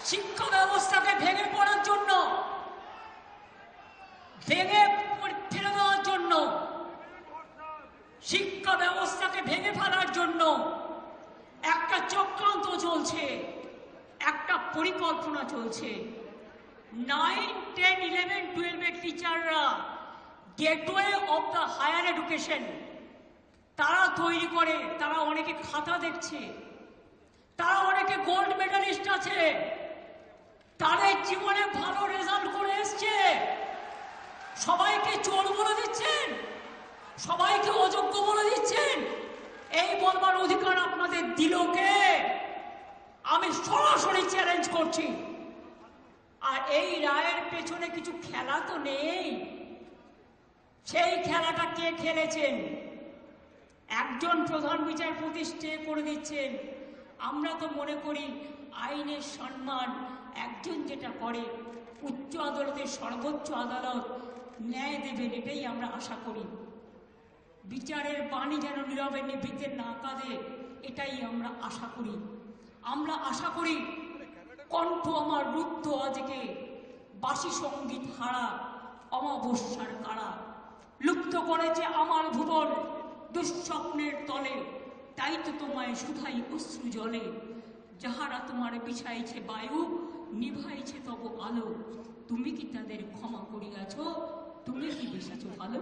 শিক্ষা ব্যবস্থাকে ভেঙে পড়ার জন্য, ভেঙে ফেলে দেওয়ার জন্য, শিক্ষা ব্যবস্থাকে ভেঙে ফেলার জন্য একটা চক্রান্ত চলছে, একটা পরিকল্পনা চলছে। 9, 10, 11, 12 এর টিচাররা gateway of the higher education তারা তৈরি করে। তারা অনেকে খাতা দেখছে, তারা অনেকে গোল্ড মেডালিস্ট আছে, তাদের জীবনে ভালো রেজাল্ট করে এসছে। সবাইকে চোর বলে দিচ্ছেন, সবাইকে অযোগ্য বলে দিচ্ছেন। এই বলবার অধিকার আপনাদের দিল কে? আমি সরাসরি চ্যালেঞ্জ করছি। আর এই রায়ের পেছনে কিছু খেলা তো নেই। সেই খেলাটা কে খেলেছেন? একজন প্রধান বিচারপতি স্টে করে দিচ্ছেন। আমরা তো মনে করি আইনের সম্মান একজন যেটা করে, উচ্চ আদালতের সর্বোচ্চ আদালত ন্যায় দেবেন, এটাই আমরা আশা করি। বিচারের বাণী যেন নীরবে নিভৃতে না কাঁদে, এটাই আমরা আশা করি। আমরা আশা করি কণ্ঠ আমার রুদ্ধ আজকে, বাসি সঙ্গীত হারা অমাবস্যার কারা। লুপ্ত করেছে আমার ভুবন দুঃস্বপ্নের তলে, তাই তো তোমায় শুধাই অশ্রু জলে। যাহারা তোমার বিছাইছে বায়ু, নিভাইছে তব আলো, তুমি কি তাদের ক্ষমা করিয়াছ? তুমি কি বেশিছ ভালো?